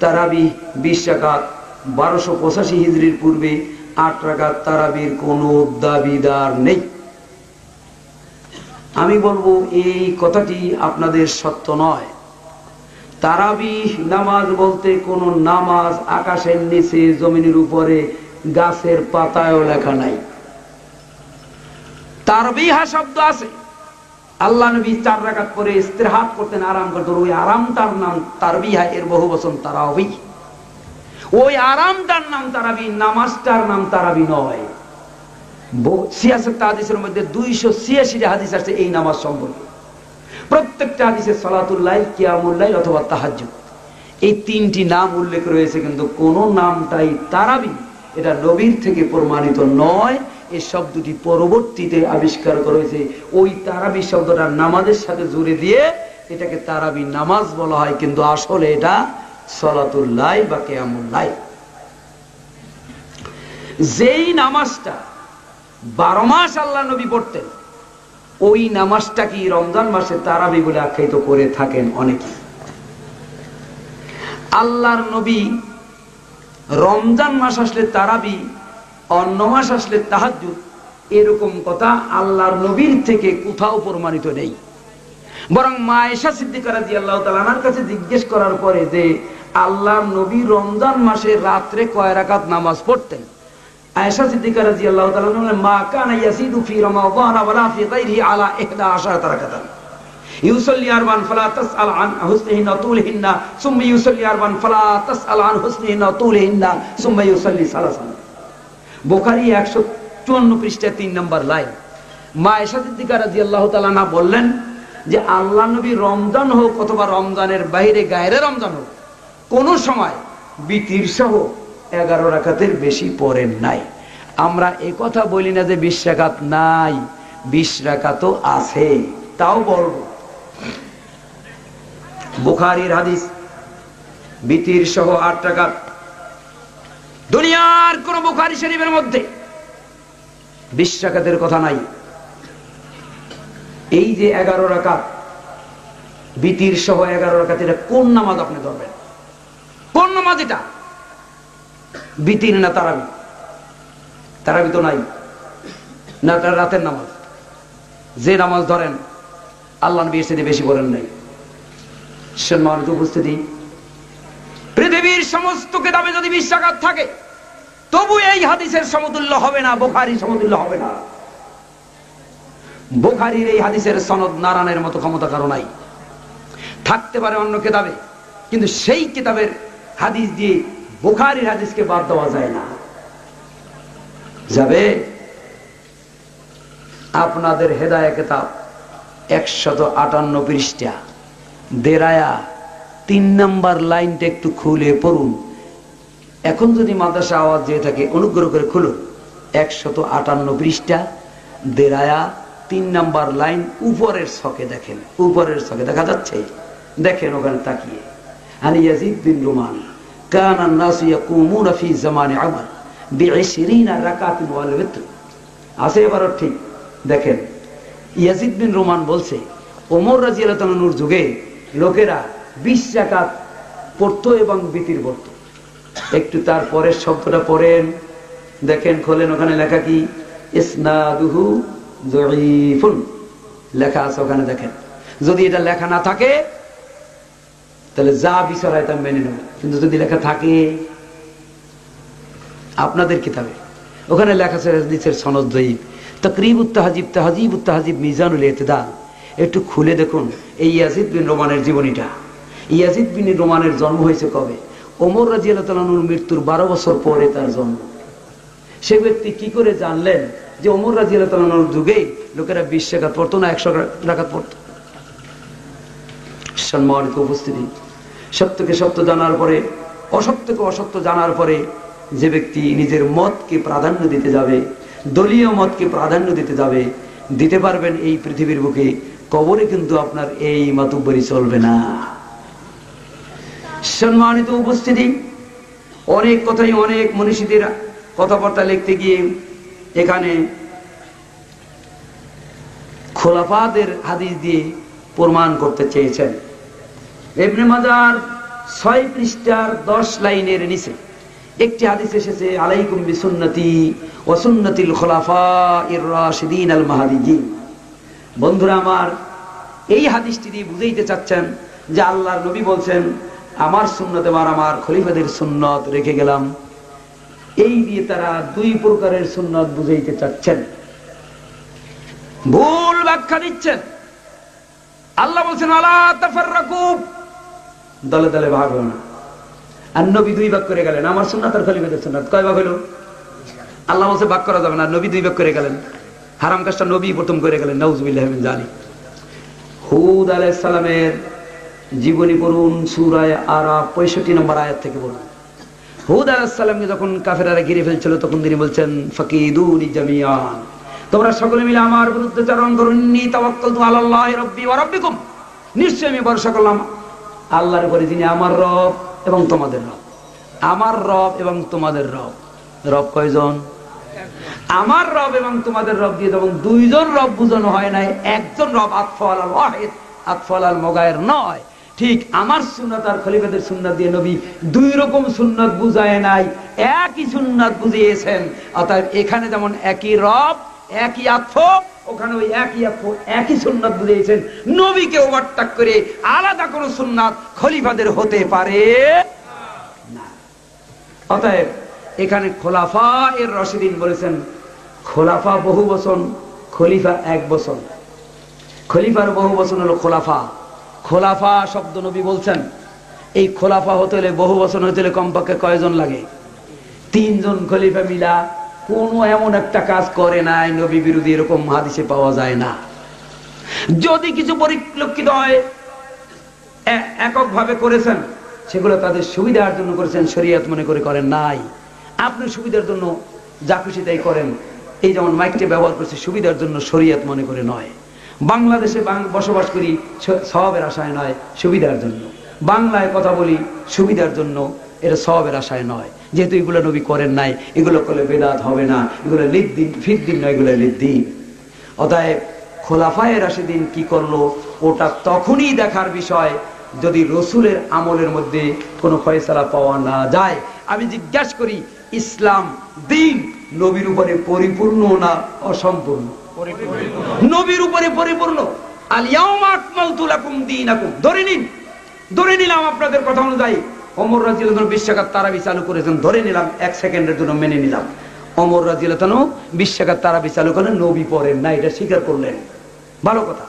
তারাবি 20 রাকাত 1285 হিজরির পূর্বে 8 রাকাত তারাবির কোনো দাবিদার নেই। আমি বলবো এই কথাটি আপনাদের সত্য নয়। তারাবি নামাজ বলতে কোন নামাজ আকাশের নিচে জমিনের উপরে গাছের পাতায়ও লেখা নাই। তারবিহা শব্দ আছে, আল্লাহ নবী 4 রাকাত পরে ইস্তিরাহাত করতেন, আরাম করতেন, ওই আরামটার নাম তারবিহা, এর বহু বচন তারাবি। ওই আরামটার নাম তারাবি, নামাজটার নাম তারাবি নয়। 66টা হাদিসের মধ্যে 286টা হাদিস আছে এই নামাজ সম্পর্কে। প্রত্যেকটা হাদিসে সালাতুল লাইল, কিয়ামুল লাইল অথবা তাহাজ্জুদ, এই 3টি নাম উল্লেখ রয়েছে, কিন্তু কোন নামটাই তারাবি এটা নবীর থেকে প্রমাণিত নয়। এই শব্দটি পরবর্তীতে আবিষ্কার করা হয়েছে। ওই তারাবি শব্দটা নামাজের সাথে জুড়ে দিয়ে এটাকে তারাবি নামাজ বলা হয়, কিন্তু আসলে এটা সালাতুল লাইল বা কিয়ামুল লাইল। যেই নামাজটা 12 মাস আল্লাহ নবী পড়তেন, ওই নামাজটা কি রমজান মাসে তারাবি বলে আখ্যায়িত করে থাকেন অনেকে। আল্লাহর নবী রমজান মাস আসলে তারাবি, অন্য মাস আসলে তাহাজ্জুদ, এরকম কথা আল্লাহর নবীর থেকে কোথাও প্রমাণিত নেই। বরং মা আয়েশা সিদ্দিকা রাদিয়াল্লাহু তাআলা আনহার কাছে জিজ্ঞেস করার পরে যে আল্লাহর নবী রমজান মাসে রাত্রে কয় রাকাত নামাজ পড়তেন, আয়েশা সিদ্দিকা রাদিয়াল্লাহু তাআলা বলেন, মা কানা ইয়াসিদু ফি রমাদান ওয়ালা ফি গায়রিহি আলা 11 রাকাতান ইউসাল্লি আরবান ফালা তাসআল আন হুসনিহিন্না তুলহিন্না সুম্মা ইউসাল্লি আরবান ফালা তাসআল আন হুসনিহিন্না তুলহিন্না সুম্মা ইউসাল্লি সালাসান। বুখারী 154 পৃষ্ঠায় 3 নম্বর লাইন। মা আয়েশা সিদ্দিকা রাদিয়াল্লাহু তাআলা না বললেন যে আল্লাহ নবী রমজান হোক অথবা রমজানের বাইরে গায়রে রমজান হোক, কোন সময় বিতির সহ 11 রাকাতের বেশি পড়েন নাই। আমরা এই কথা বলি না যে 20 রাকাত নাই, 20 রাকাতও আছে, তাও বলবো। বুখারীর হাদিস, বিতির সহ 8 রাকাত। দুনিয়ার কোন বুখারী শরীফের মধ্যে 20 রাকাতের কথা নাই। এই যে 11 রাকাত বিতির সহ 11 রাকাত, এটা কোন নামাজ আপনি ধরবেন? কোন নামাজ এটা? বিতির না তারাবি? তারাবি তো নাই, না রাতের নামাজ। যে নামাজ ধরেন আল্লাহ নবী এর চেয়ে বেশি পড়েন নাই। সম্মানিত উপস্থিতি, পৃথিবীর সমস্ত কিতাবে যদি 20 রাকাত থাকে, তবু এই হাদিসের সমতুল্য হবে না, বুখারীর সমতুল্য হবে না। বুখারীর এই হাদিসের সনদ নারায়ণের মতো ক্ষমতা কারো নাই। থাকতে পারে অন্য কিতাবে, কিন্তু সেই কিতাবের হাদিস দিয়ে বুখারীর হাদিসকে বাদ দেওয়া যায় না। যাবে আপনাদের হেদায়া কিতাব 158 পৃষ্ঠা, দেরায়া 3 নম্বর লাইনটা একটু খুলে পড়ুন। এখন যদি মাদ্রাসা আওয়াজ দিয়ে থাকে অনুগ্রহ করে খুলুন। 158 পৃষ্ঠা, দেরায়া 3 নম্বর লাইন, উপরের ছকে দেখেন, উপরের ছকে দেখা যাচ্ছে, দেখেন ওখানে তাকিয়ে। আন ইয়াজিদ বিন রুমান কানা الناس يقومون في زمان عمر ب20 রাকাতিন ওয়াল ওয়িত্র। আছে এবারও ঠিক দেখেন, ইয়াজিদ বিন রুমান বলছে ওমর রাদিয়াল্লাহু তাআলার যুগে লোকেরা 20 রাকাত পড়তো এবং বিতির পড়তো। একটু তারপরের শব্দটা পড়েন, দেখেন, খোলেন, ওখানে লেখা কি? ইসনাদুহু যঈফুন লেখা আছে ওখানে, দেখেন। যদি এটা লেখা না থাকে তাহলে যা বিচার হয় তা মেনে নেব, কিন্তু যদি লেখা থাকে আপনাদের কিতাবে ওখানে লেখা আছে হাদিসের সনদ যঈফ। তাকরিবুত তাহজিব, তাহজিবুত তাহজিব, মিজানুল ইতিদাল, একটু খুলে দেখুন এই ইয়াজিদ বিন রুমানের জীবনীটা। ইয়াজিদ বিন রুমানের জন্ম হয়েছে কবে? ওমর রাদিয়াল্লাহু তাআলা আনহুর মৃত্যুর 12 বছর পরে তার জন্ম। সে ব্যক্তি কি করে জানলেন যে ওমর রাদিয়াল্লাহু তাআলা আনহুর যুগে লোকেরা 20 রাকাত পড়তো না 100 রাকাত পড়তো? সম্মানিত উপস্থিতি, সত্যকে সত্য জানার পরে, অসত্যকে অসত্য জানার পরে যে ব্যক্তি নিজের মতকে প্রাধান্য দিতে যাবে, দলীয় মতকে প্রাধান্য দিতে যাবে, দিতে পারবেন এই পৃথিবীর বুকে, কবরে কিন্তু আপনার এই মাতুব্বরি চলবে না। সম্মানিত উপস্থিতি, অনেক কথাই অনেক মনীষীদের কথাবার্তা লিখতে গিয়ে এখানে খোলাফাদের হাদিস দিয়ে প্রমাণ করতে চেয়েছেন। ইবনে মাজাহ 6 পৃষ্ঠার 10 লাইনের নিচে একটি হাদিস এসেছে, আলাইকুম বিসুন্নতি ওয়া সুন্নাতিল খুলাফাইর রাশিদিন আল মাহদিয়্যিন। বন্ধুরা আমার, এই হাদিসটি দিয়ে বুঝাইতে চাচ্ছেন যে আল্লাহর নবী বলছেন আমার সুন্নত এবং আমার খলিফাদের সুন্নত রেখে গেলাম। এই দিয়ে তারা 2 প্রকারের সুন্নত বুঝাইতে চাচ্ছেন, ভুল ব্যাখ্যা দিচ্ছেন। আল্লাহ বলছেন আলা তাফাররাকু, দলে দলে ভাগ হলো না। আর নবী 2 ভাগ করে গেলেন, আমার সুন্নাত আর খলিফাদের সুন্নাত। কয় ভাগ হলো? আল্লাহ বলছে ভাগ করা যাবে না, নবী 2 ভাগ করে গেলেন। হারাম কাজটা নবী প্রথম করে গেলেন, নাউযুবিল্লাহি মিন যালিক। হুদ আলাইহিস সালামের জীবনী পড়ুন, সূরা আরাফ 65 নম্বর আয়াত থেকে পড়ুন। হুদ আলাইহিস সালামকে যখন কাফেররা ঘিরে ফেলছিল তখন তিনি বলছেন ফাকিদুনি জামিয়ান, তোমরা সকলে মিলে আমার বিরুদ্ধে চারণ করুন। ইন্নী তাওয়াক্কালতু আলাল্লাহি রাব্বি ওয়া রাব্বিকুম, নিশ্চয় আমি ভরসা করলাম আল্লাহর উপরে, যিনি আমার রব এবং তোমাদের রব। আমার রব এবং তোমাদের রব, রব কয়জন? আমার রব এবং তোমাদের রব দিয়ে যখন 2 জন রব বুঝানো হয় নাই, একজন রব, আতফাল আল ওয়াহিদ, আতফাল আল মুগায়ের নয়। ঠিক আমার সুন্নাত আর খলিফাদের সুন্নাত দিয়ে নবী 2 রকম সুন্নাত বুঝায় নাই, একই সুন্নাত বুঝিয়েছেন। অর্থাৎ এখানে যেমন একই রব একই আতফ, ওখানে ওই একই আতফ একই সুন্নাত বুঝিয়েছেন। নবীকে ওভারটেক করে আলাদা কোনো সুন্নাত খলিফাদের হতে পারে না। অতএব এখানে খোলাফা এর রশিদিন বলেছেন, খোলাফা বহু বচন, খলিফা 1 বচন। খলিফার বহু বচন হলো খোলাফা। খোলাফা শব্দ নবী বলছেন, এই খোলাফা হতে হলে, বহু বচন হতে হলে কমপক্ষে কয়জন লাগে? 3 জন খলিফা মিলা কোনো এমন একটা কাজ করে নাই নবী বিরোধী, এরকম হাদিসে পাওয়া যায় না। যদি কিছু পরিলক্ষিত হয় এককভাবে করেছেন, সেগুলো তাদের সুবিধার জন্য করেছেন, শরীয়ত মনে করে করেন নাই। আপনি সুবিধার জন্য যা খুশি তাই করেন, এই যেমন মাইকটা ব্যবহার করছে সুবিধার জন্য, শরীয়ত মনে করে নয়। বাংলাদেশে বসবাস করি সওয়াবের আশায় নয়, সুবিধার জন্য। বাংলায় কথা বলি সুবিধার জন্য, এটা সওয়াবের আশায় নয়। যেহেতু এগুলো নবী করেন নাই, এগুলো করলে বেদাত হবে না, এগুলো লিদ্দিন ফিদ্দিন নয়, এগুলো লিদ্দিন। অতএব খোলাফায়ে রাশিদিন কি করলো, ওটা তখনই দেখার বিষয় যদি রসুলের আমলের মধ্যে কোনো ফয়সালা পাওয়া না যায়। আমি জিজ্ঞাসা করি, ইসলাম দিন নবীর উপরে পরিপূর্ণ না অসম্পূর্ণ? নবীর উপরে পরিপূর্ণ। আল ইয়াউমা আকমালতু লাকুম দীনাকুম, ধরে নিলাম আপনাদের কথা অনুযায়ী ওমর রাদিয়াল্লাহু আনহু 20 রাকাত তারাবি চালু করেছেন, ধরে নিলাম 1 সেকেন্ডের জন্য মেনে নিলাম। ওমর রাদিয়াল্লাহু আনহু 20 রাকাত তারাবি চালু করলেন, নবী পড়েন না, এটা স্বীকার করলেন, ভালো কথা।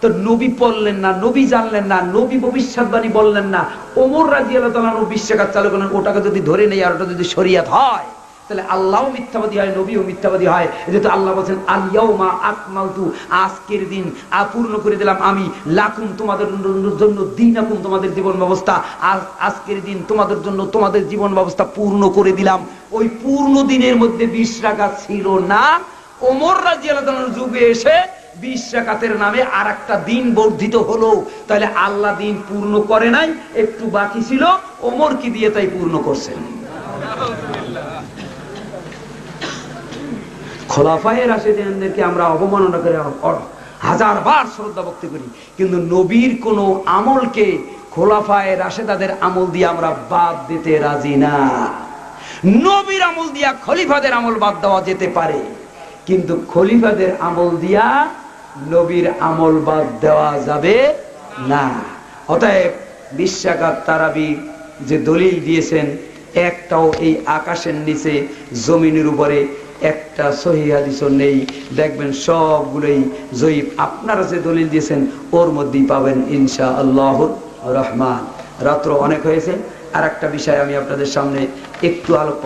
তো নবী পড়লেন না, নবী জানলেন না, নবী ভবিষ্যৎবাণী বললেন না, ওমর রাদিয়াল্লাহু আনহু 20 রাকাত চালু করলেন, ওটাকে যদি ধরে নেই আর ওটা যদি শরীয়ত হয়, তাহলে আল্লাহও মিথ্যাবাদী হয়, নবীও মিথ্যাবাদী হয়। যেহেতু আল্লাহ বলেন আল ইয়াউমা আকমালতু, আজকের দিন পূর্ণ করে দিলাম আমি, লাকুম তোমাদের জন্য, দীনাকুম তোমাদের জীবন ব্যবস্থা, আজকের দিন তোমাদের জন্য তোমাদের জীবন ব্যবস্থা পূর্ণ করে দিলাম। ওই পূর্ণ দিনের মধ্যে 20 রাকাত ছিল না। ওমর রাদিয়াল্লাহু আনহুর যুগে এসে 20 রাকাতের নামে আর একটা দিন বর্ধিত হলো। তাহলে আল্লাহ দিন পূর্ণ করে নাই, একটু বাকি ছিল, ওমর কি দিয়ে তাই পূর্ণ করছেন। খোলাফায়ে রাশিদিনদেরকে আমরা অবমাননা করে 1000 বার শ্রদ্ধা ভক্তি করি, কিন্তু নবীর কোন আমলকে খোলাফায়ে রাশিদাদের আমল দিয়ে আমরা বাদ দিতে রাজি না। নবীর আমল দিয়া খলিফাদের আমল বাদ দেওয়া যেতে পারে, কিন্তু খলিফাদের আমল দিয়া নবীর আমল বাদ দেওয়া যাবে না। অতএব 20 রাকাত তারাবি যে দলিল দিয়েছেন, একটাও এই আকাশের নিচে জমিনের উপরে একটা সহিহ হাদিসও নেই। দেখবেন সবগুলোই জয়ীফ। আপনারা যে দলিল দিয়েছেন ওর মধ্যেই পাবেন ইনশাআল্লাহুর রহমান। রাত্র অনেক হয়েছে, আর একটা বিষয় আমি আপনাদের সামনে একটু আলোকপাত